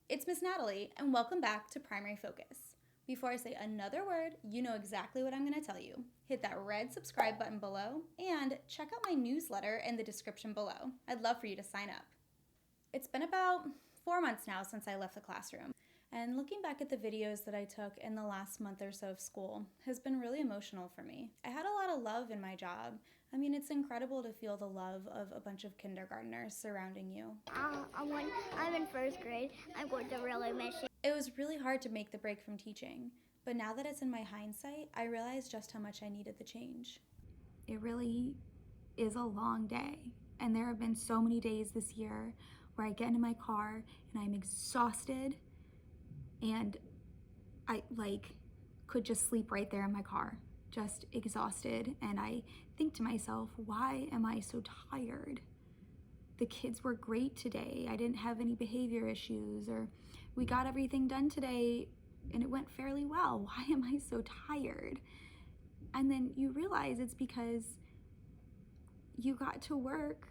It's Miss Natalie, and welcome back to Primary Focus. Before I say another word, you know exactly what I'm going to tell you. Hit that red subscribe button below, and check out my newsletter in the description below. I'd love for you to sign up. It's been about 4 months now since I left the classroom, and looking back at the videos that I took in the last month or so of school has been really emotional for me. I had a lot of love in my job. I mean, it's incredible to feel the love of a bunch of kindergartners surrounding you. I'm in first grade. I'm going to really miss you. It was really hard to make the break from teaching, but now that it's in my hindsight, I realize just how much I needed the change. It really is a long day, and there have been so many days this year where I get into my car and I'm exhausted and I could just sleep right there in my car, just exhausted, and I think to myself, why am I so tired? The kids were great today. I didn't have any behavior issues, or we got everything done today and it went fairly well. Why am I so tired? And then you realize it's because you got to work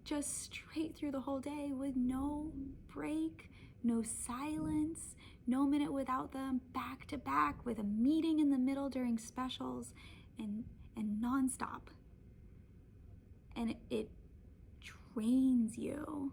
just straight through the whole day with no break, no silence, no minute without them, back to back with a meeting in the middle during specials, and nonstop. And it drains you.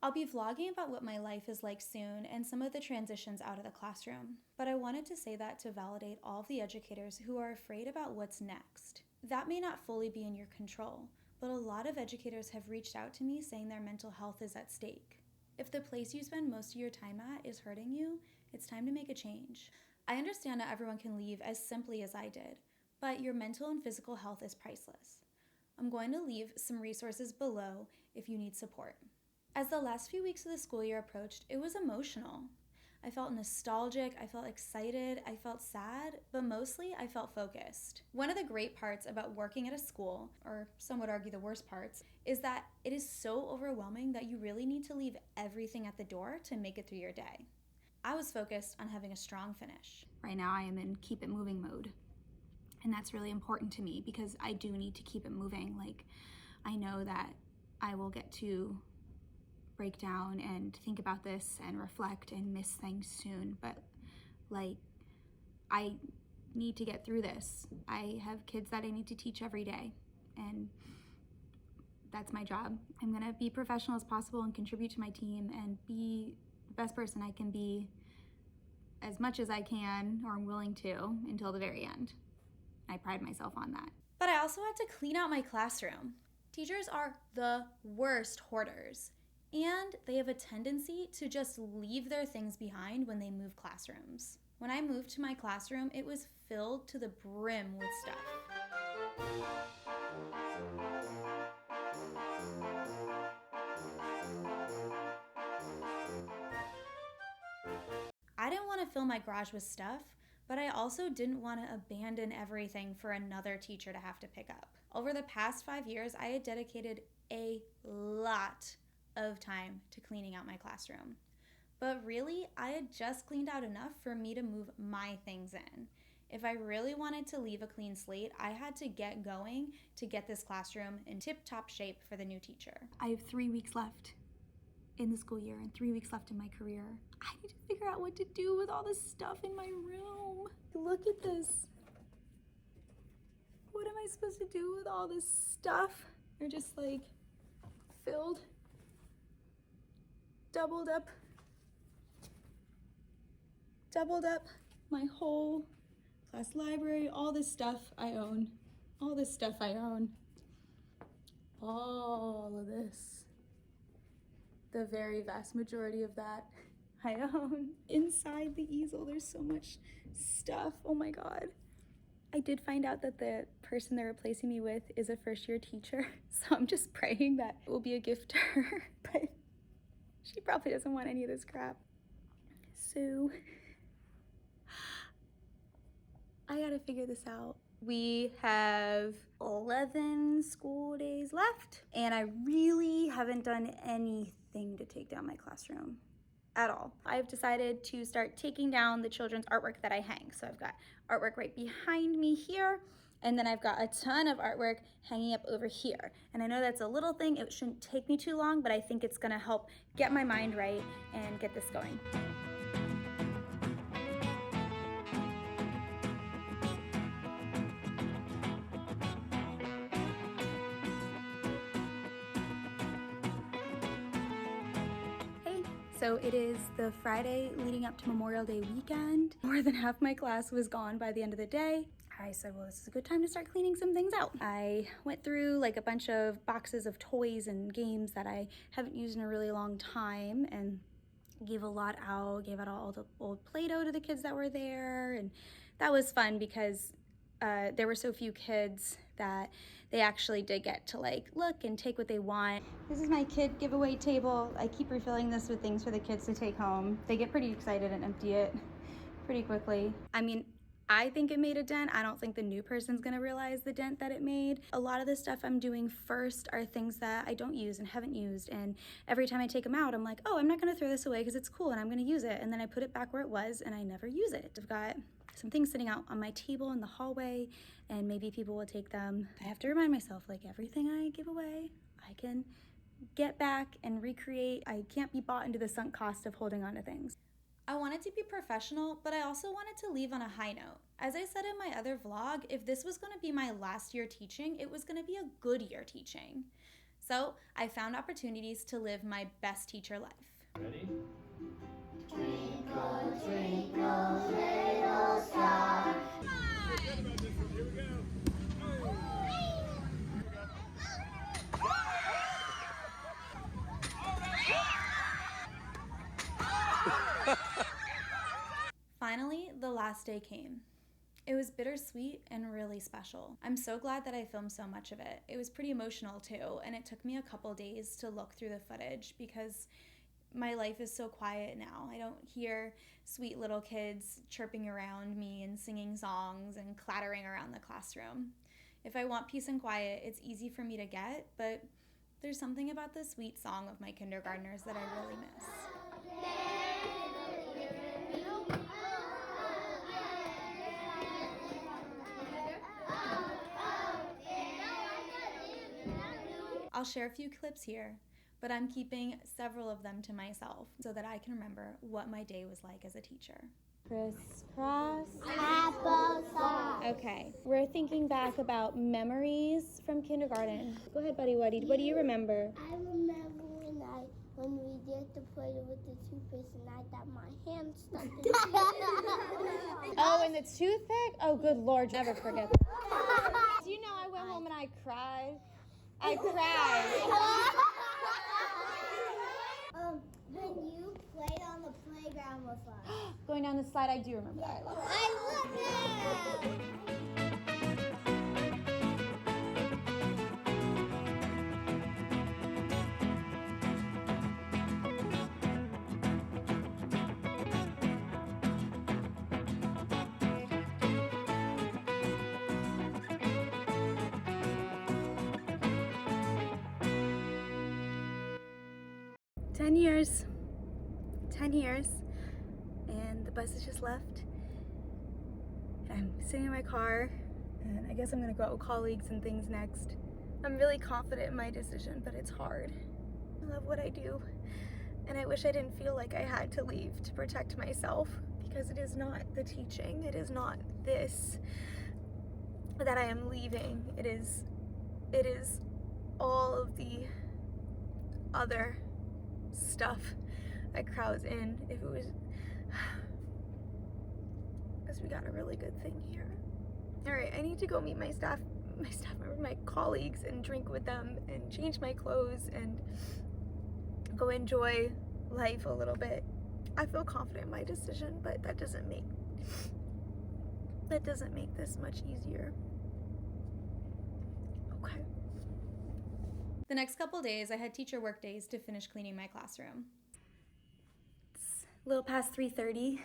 I'll be vlogging about what my life is like soon and some of the transitions out of the classroom, but I wanted to say that to validate all of the educators who are afraid about what's next. That may not fully be in your control, but a lot of educators have reached out to me saying their mental health is at stake. If the place you spend most of your time at is hurting you, it's time to make a change. I understand not everyone can leave as simply as I did, but your mental and physical health is priceless. I'm going to leave some resources below if you need support. As the last few weeks of the school year approached, it was emotional. I felt nostalgic, I felt excited, I felt sad, but mostly I felt focused. One of the great parts about working at a school, or some would argue the worst parts, is that it is so overwhelming that you really need to leave everything at the door to make it through your day. I was focused on having a strong finish. Right now I am in keep it moving mode. And that's really important to me because I do need to keep it moving. I know that I will get to break down and think about this and reflect and miss things soon, but I need to get through this. I have kids that I need to teach every day, and that's my job. I'm gonna be professional as possible and contribute to my team and be the best person I can be as much as I can or I'm willing to until the very end. I pride myself on that. But I also had to clean out my classroom. Teachers are the worst hoarders, and they have a tendency to just leave their things behind when they move classrooms. When I moved to my classroom, it was filled to the brim with stuff. I didn't want to fill my garage with stuff, but I also didn't want to abandon everything for another teacher to have to pick up. Over the past 5 years, I had dedicated a lot of time to cleaning out my classroom. But really, I had just cleaned out enough for me to move my things in. If I really wanted to leave a clean slate, I had to get going to get this classroom in tip-top shape for the new teacher. I have 3 weeks left in the school year and 3 weeks left in my career. I need to figure out what to do with all this stuff in my room. Look at this. What am I supposed to do with all this stuff? They're just filled, doubled up. My whole class library, all this stuff I own. All this stuff I own. All of this. The very vast majority of that I own. Inside the easel, there's so much stuff. Oh my God. I did find out that the person they're replacing me with is a first-year teacher, so I'm just praying that it will be a gift to her, but she probably doesn't want any of this crap. So I gotta figure this out. We have 11 school days left, and I really haven't done anything to take down my classroom at all. I've decided to start taking down the children's artwork that I hang. So I've got artwork right behind me here, And then I've got a ton of artwork hanging up over here. And I know that's a little thing, it shouldn't take me too long, but I think it's gonna help get my mind right and get this going. So it is the Friday leading up to Memorial Day weekend. More than half my class was gone by the end of the day. I said, well, this is a good time to start cleaning some things out. I went through like a bunch of boxes of toys and games that I haven't used in a really long time and gave a lot out, gave out all the old Play-Doh to the kids that were there. And that was fun because there were so few kids that they actually did get to like look and take what they want. This is my kid giveaway table. I keep refilling this with things for the kids to take home. They get pretty excited and empty it pretty quickly. I mean, I think it made a dent. I don't think the new person's gonna realize the dent that it made. A lot of the stuff I'm doing first are things that I don't use and haven't used, and every time I take them out, I'm like, oh, I'm not gonna throw this away because it's cool and I'm gonna use it, and then I put it back where it was and I never use it. I've got some things sitting out on my table in the hallway and maybe people will take them. I have to remind myself, like, everything I give away, I can get back and recreate. I can't be bought into the sunk cost of holding on to things. I wanted to be professional, but I also wanted to leave on a high note. As I said in my other vlog, if this was going to be my last year teaching, it was going to be a good year teaching. So I found opportunities to live my best teacher life. Ready? Twinkle, twinkle, little star. Here we go. Finally, the last day came. It was bittersweet and really special. I'm so glad that I filmed so much of it. It was pretty emotional too, and it took me a couple days to look through the footage because my life is so quiet now. I don't hear sweet little kids chirping around me and singing songs and clattering around the classroom. If I want peace and quiet, it's easy for me to get, but there's something about the sweet song of my kindergartners that I really miss. I'll share a few clips here, but I'm keeping several of them to myself so that I can remember what my day was like as a teacher. Crisscross. Applesauce. Okay, we're thinking back about memories from kindergarten. Go ahead, buddy. What do you remember? I remember when we did the Play-Doh with the toothpaste and I got my hand stuck in it. Oh, and the toothpick? Oh, good Lord, never forget that. Do you know I went home and I cried? I cried. When you played on the playground with us. Going down the slide, I do remember that. I love it. I love it. 10 years. 10 years. And the bus has just left. I'm sitting in my car, and I guess I'm gonna go out with colleagues and things next. I'm really confident in my decision, but it's hard. I love what I do, and I wish I didn't feel like I had to leave to protect myself, because it is not the teaching, it is not this that I am leaving. It is all of the other stuff that crowds in. If it was, because we got a really good thing here. All right, I need to go meet my staff members, my colleagues, and drink with them and change my clothes and go enjoy life a little bit. I feel confident in my decision, but that doesn't make this much easier. Okay. The next couple days, I had teacher work days to finish cleaning my classroom. It's a little past 3:30.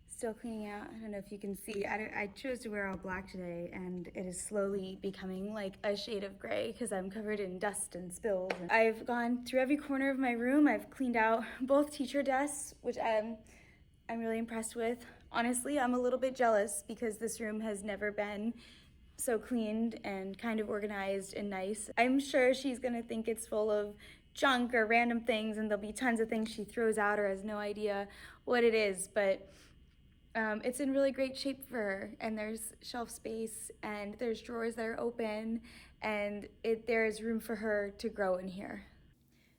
Still cleaning out. I don't know if you can see. I chose to wear all black today, and it is slowly becoming like a shade of gray because I'm covered in dust and spills. And I've gone through every corner of my room. I've cleaned out both teacher desks, which I'm really impressed with. Honestly, I'm a little bit jealous because this room has never been so cleaned and kind of organized and nice. I'm sure she's gonna think it's full of junk or random things, and there'll be tons of things she throws out or has no idea what it is, but it's in really great shape for her, and there's shelf space and there's drawers that are open, and there is room for her to grow in here.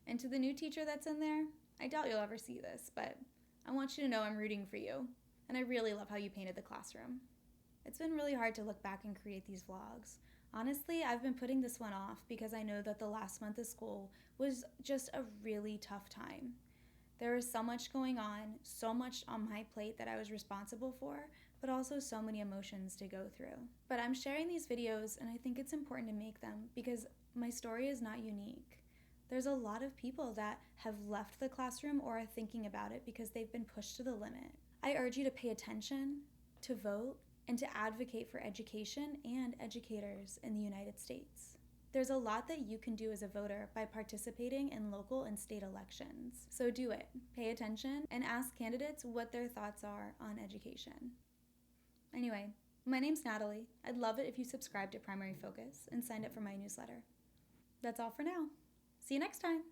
And to the new teacher that's in there, I doubt you'll ever see this, but I want you to know I'm rooting for you, and I really love how you painted the classroom. It's been really hard to look back and create these vlogs. Honestly, I've been putting this one off because I know that the last month of school was just a really tough time. There was so much going on, so much on my plate that I was responsible for, but also so many emotions to go through. But I'm sharing these videos, and I think it's important to make them because my story is not unique. There's a lot of people that have left the classroom or are thinking about it because they've been pushed to the limit. I urge you to pay attention, to vote, and to advocate for education and educators in the United States. There's a lot that you can do as a voter by participating in local and state elections. So do it, pay attention, and ask candidates what their thoughts are on education. Anyway, my name's Natalie. I'd love it if you subscribed to Primary Focus and signed up for my newsletter. That's all for now. See you next time.